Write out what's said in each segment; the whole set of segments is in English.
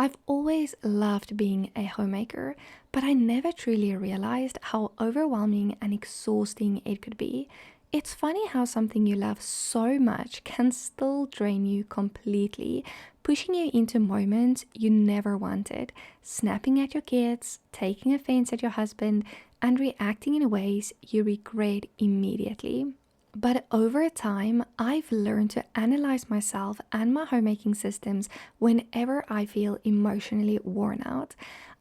I've always loved being a homemaker, but I never truly realized how overwhelming and exhausting it could be. It's funny how something you love so much can still drain you completely, pushing you into moments you never wanted, snapping at your kids, taking offense at your husband, and reacting in ways you regret immediately. But over time, I've learned to analyze myself and my homemaking systems whenever I feel emotionally worn out.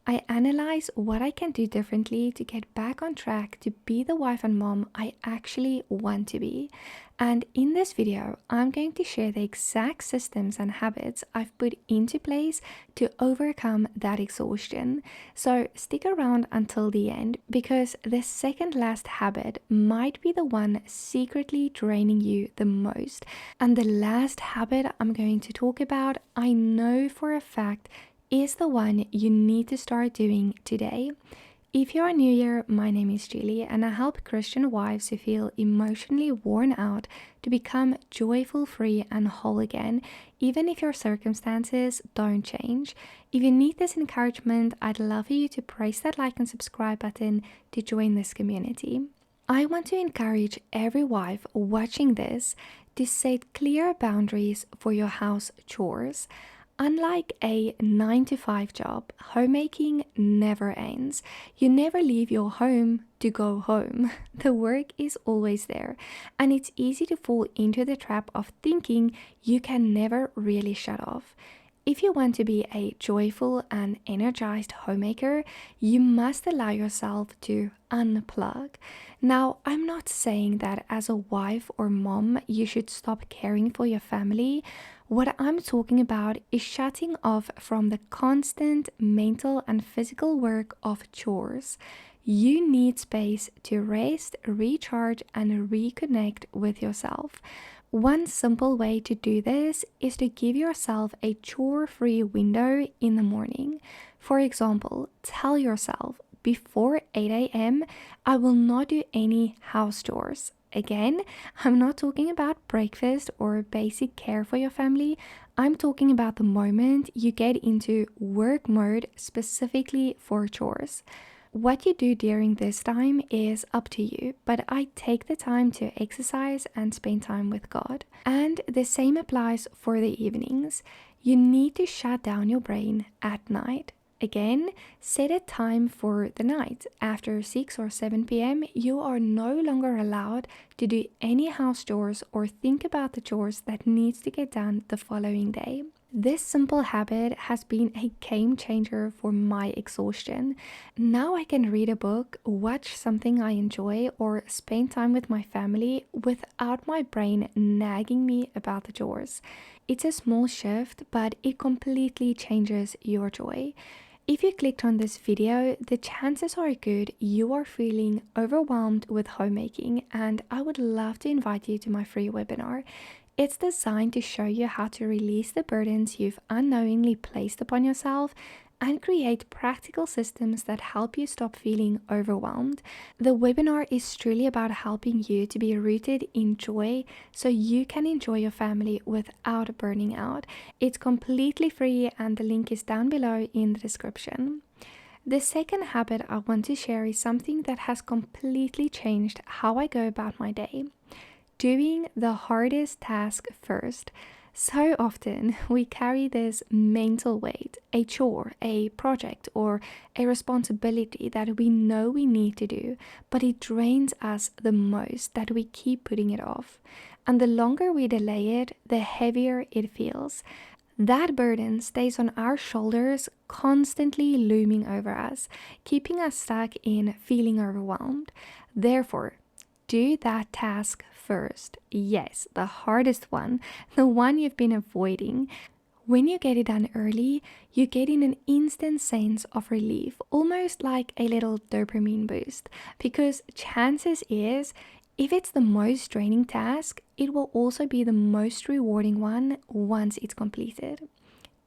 I analyze what I can do differently to get back on track to be the wife and mom I actually want to be. And in this video, I'm going to share the exact systems and habits I've put into place to overcome that exhaustion. So stick around until the end because the second last habit might be the one secretly draining you the most. And the last habit I'm going to talk about, I know for a fact is the one you need to start doing today. If you are new here, my name is Julie and I help Christian wives who feel emotionally worn out to become joyful, free and whole again, even if your circumstances don't change. If you need this encouragement, I'd love for you to press that like and subscribe button to join this community. I want to encourage every wife watching this to set clear boundaries for your house chores. Unlike a 9 to 5 job, homemaking never ends. You never leave your home to go home. The work is always there, and it's easy to fall into the trap of thinking you can never really shut off. If you want to be a joyful and energized homemaker, you must allow yourself to unplug. Now, I'm not saying that as a wife or mom, you should stop caring for your family. What I'm talking about is shutting off from the constant mental and physical work of chores. You need space to rest, recharge, and reconnect with yourself. One simple way to do this is to give yourself a chore-free window in the morning. For example, tell yourself, before 8 a.m., I will not do any house chores. Again, I'm not talking about breakfast or basic care for your family. I'm talking about the moment you get into work mode specifically for chores. What you do during this time is up to you, but I take the time to exercise and spend time with God. And the same applies for the evenings. You need to shut down your brain at night. Again, set a time for the night. After 6 or 7 p.m., you are no longer allowed to do any house chores or think about the chores that needs to get done the following day. This simple habit has been a game changer for my exhaustion. Now I can read a book, watch something I enjoy, or spend time with my family without my brain nagging me about the chores. It's a small shift, but it completely changes your joy. If you clicked on this video, the chances are good you are feeling overwhelmed with homemaking, and I would love to invite you to my free webinar. It's designed to show you how to release the burdens you've unknowingly placed upon yourself and create practical systems that help you stop feeling overwhelmed. The webinar is truly about helping you to be rooted in joy so you can enjoy your family without burning out. It's completely free and the link is down below in the description. The second habit I want to share is something that has completely changed how I go about my day. Doing the hardest task first. So often we carry this mental weight, a chore, a project, or a responsibility that we know we need to do, but it drains us the most that we keep putting it off. And the longer we delay it, the heavier it feels. That burden stays on our shoulders, constantly looming over us, keeping us stuck in feeling overwhelmed. Therefore, do that task first. Yes, the hardest one, the one you've been avoiding. When you get it done early, you get in an instant sense of relief, almost like a little dopamine boost, because chances is, if it's the most draining task, it will also be the most rewarding one once it's completed.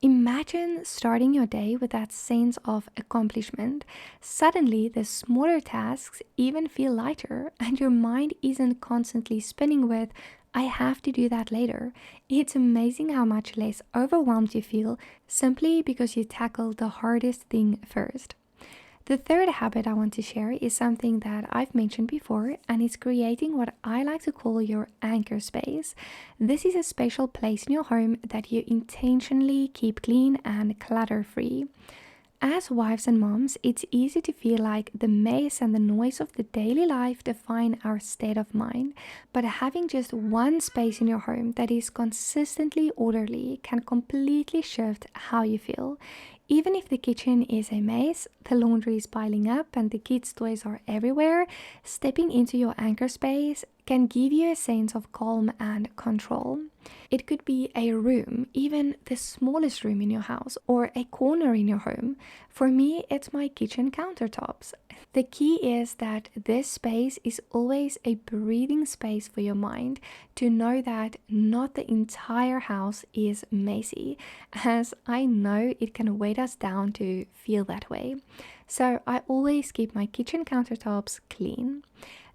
Imagine starting your day with that sense of accomplishment. Suddenly, the smaller tasks even feel lighter, and your mind isn't constantly spinning with, I have to do that later. It's amazing how much less overwhelmed you feel simply because you tackled the hardest thing first. The third habit I want to share is something that I've mentioned before, and it's creating what I like to call your anchor space. This is a special place in your home that you intentionally keep clean and clutter free. As wives and moms, it's easy to feel like the mess and the noise of the daily life define our state of mind. But having just one space in your home that is consistently orderly can completely shift how you feel. Even if the kitchen is a mess, the laundry is piling up, and the kids' toys are everywhere, stepping into your anchor space can give you a sense of calm and control. It could be a room, even the smallest room in your house, or a corner in your home. For me, it's my kitchen countertops. The key is that this space is always a breathing space for your mind to know that not the entire house is messy, as I know it can weigh us down to feel that way. So I always keep my kitchen countertops clean.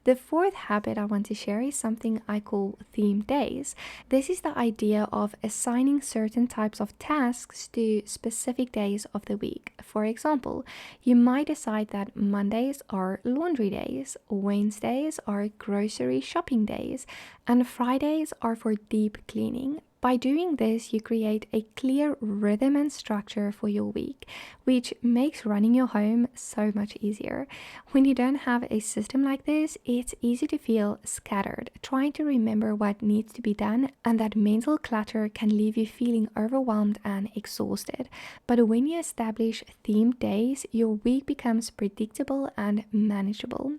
The fourth habit I want to share is something I call theme days. This is the idea of assigning certain types of tasks to specific days of the week. For example, you might decide that Mondays are laundry days, Wednesdays are grocery shopping days, and Fridays are for deep cleaning. By doing this, you create a clear rhythm and structure for your week, which makes running your home so much easier. When you don't have a system like this, it's easy to feel scattered, trying to remember what needs to be done, and that mental clutter can leave you feeling overwhelmed and exhausted. But when you establish themed days, your week becomes predictable and manageable.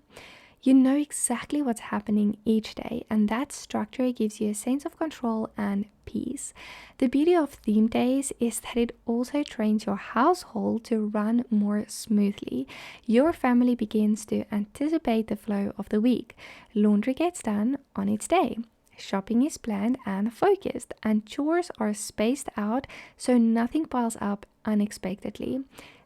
You know exactly what's happening each day, and that structure gives you a sense of control and peace. The beauty of theme days is that it also trains your household to run more smoothly. Your family begins to anticipate the flow of the week. Laundry gets done on its day. Shopping is planned and focused, and chores are spaced out so nothing piles up unexpectedly.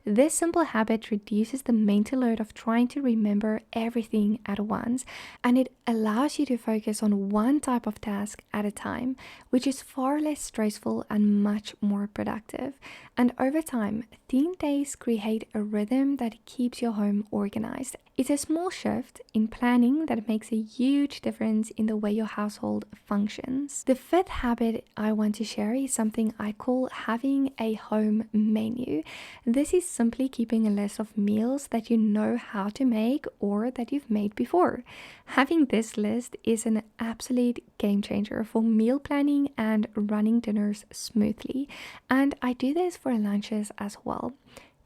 This simple habit reduces the mental load of trying to remember everything at once, and it allows you to focus on one type of task at a time, which is far less stressful and much more productive. And over time, theme days create a rhythm that keeps your home organized. It's a small shift in planning that makes a huge difference in the way your household functions. The fifth habit I want to share is something I call having a home menu. This is simply keeping a list of meals that you know how to make or that you've made before. Having this list is an absolute game changer for meal planning and running dinners smoothly. And I do this for lunches as well.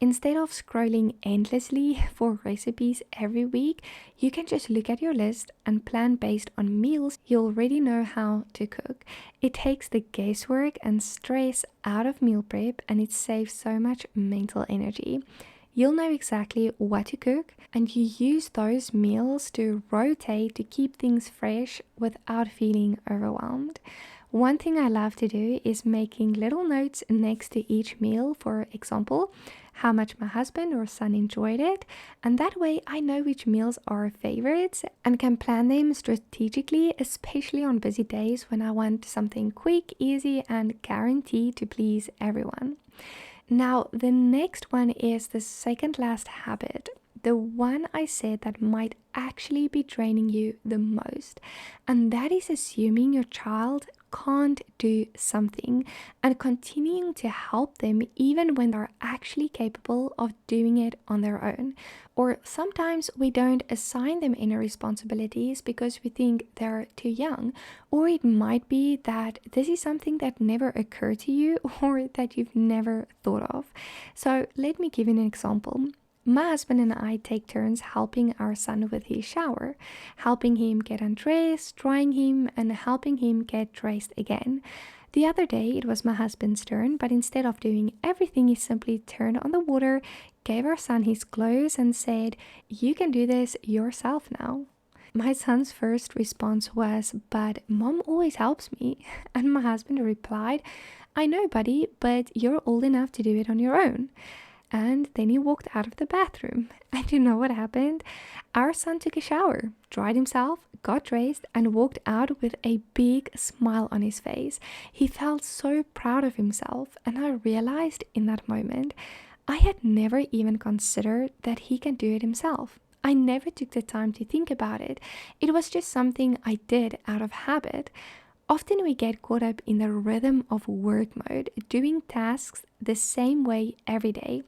Instead of scrolling endlessly for recipes every week, you can just look at your list and plan based on meals you already know how to cook. It takes the guesswork and stress out of meal prep, and it saves so much mental energy. You'll know exactly what to cook, and you use those meals to rotate to keep things fresh without feeling overwhelmed. One thing I love to do is making little notes next to each meal, for example, how much my husband or son enjoyed it, and that way I know which meals are favorites and can plan them strategically, especially on busy days when I want something quick, easy, and guaranteed to please everyone. Now, the next one is the second last habit, the one I said that might actually be draining you the most, and that is assuming your child can't do something and continuing to help them even when they're actually capable of doing it on their own. Or sometimes we don't assign them any responsibilities because we think they're too young, or it might be that this is something that never occurred to you or that you've never thought of. So let me give you an example. My husband and I take turns helping our son with his shower, helping him get undressed, drying him, and helping him get dressed again. The other day it was my husband's turn, but instead of doing everything, he simply turned on the water, gave our son his clothes, and said, "You can do this yourself now." My son's first response was, "But mom always helps me." And my husband replied, "I know, buddy, but you're old enough to do it on your own." and then he walked out of the bathroom. And you know what happened? Our son took a shower, dried himself, got dressed, and walked out with a big smile on his face. He felt so proud of himself, and I realized in that moment I had never even considered that he can do it himself. I never took the time to think about it. It was just something I did out of habit. Often we get caught up in the rhythm of work mode, doing tasks the same way every day,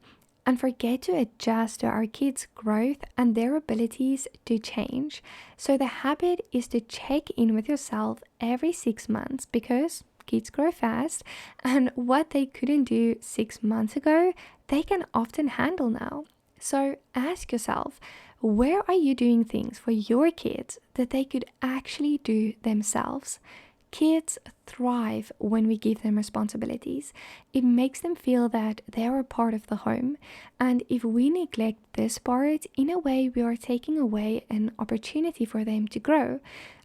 and forget to adjust to our kids' growth and their abilities to change. So the habit is to check in with yourself every 6 months, because kids grow fast, and what they couldn't do 6 months ago, they can often handle now. So ask yourself, where are you doing things for your kids that they could actually do themselves? Kids thrive when we give them responsibilities. It makes them feel that they are a part of the home. And if we neglect this part, in a way, we are taking away an opportunity for them to grow.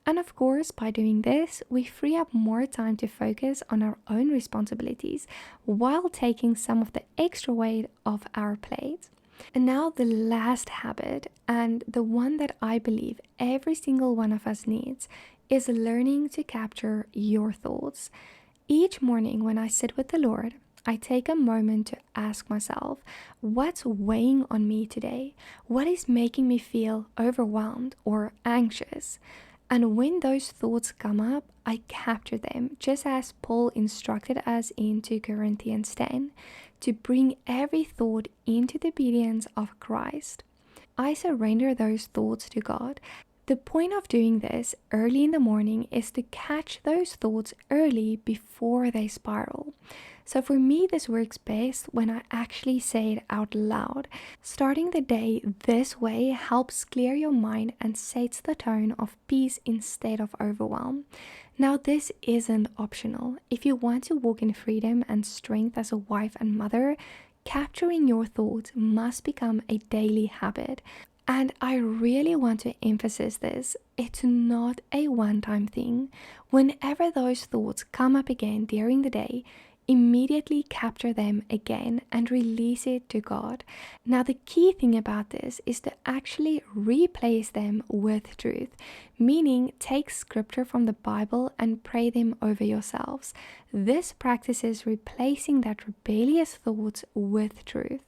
And of course, by doing this, we free up more time to focus on our own responsibilities while taking some of the extra weight off our plate. And now the last habit, and the one that I believe every single one of us needs, is learning to capture your thoughts. Each morning when I sit with the Lord, I take a moment to ask myself, what's weighing on me today? What is making me feel overwhelmed or anxious? And when those thoughts come up, I capture them, just as Paul instructed us in 2 Corinthians 10, to bring every thought into the obedience of Christ. I surrender those thoughts to God. The point of doing this early in the morning is to catch those thoughts early before they spiral. So for me, this works best when I actually say it out loud. Starting the day this way helps clear your mind and sets the tone of peace instead of overwhelm. Now, this isn't optional. If you want to walk in freedom and strength as a wife and mother, capturing your thoughts must become a daily habit. And I really want to emphasize this. It's not a one-time thing. Whenever those thoughts come up again during the day, immediately capture them again and release it to God. Now, the key thing about this is to actually replace them with truth, meaning take scripture from the Bible and pray them over yourselves. This practice is replacing that rebellious thoughts with truth.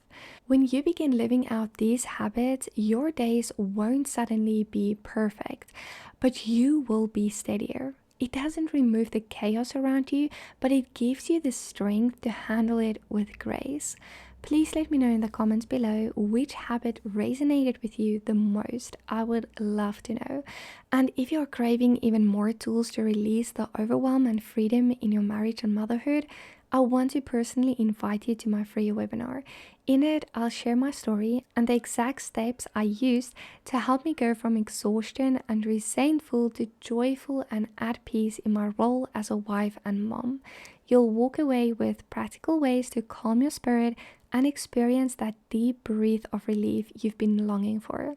When you begin living out these habits, your days won't suddenly be perfect, but you will be steadier. It doesn't remove the chaos around you, but it gives you the strength to handle it with grace. Please let me know in the comments below which habit resonated with you the most. I would love to know. And if you're craving even more tools to release the overwhelm and freedom in your marriage and motherhood, I want to personally invite you to my free webinar. In it, I'll share my story and the exact steps I used to help me go from exhaustion and resentful to joyful and at peace in my role as a wife and mom. You'll walk away with practical ways to calm your spirit and experience that deep breath of relief you've been longing for.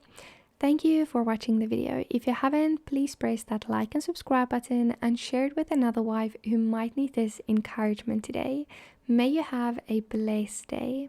Thank you for watching the video. If you haven't, please press that like and subscribe button and share it with another wife who might need this encouragement today. May you have a blessed day.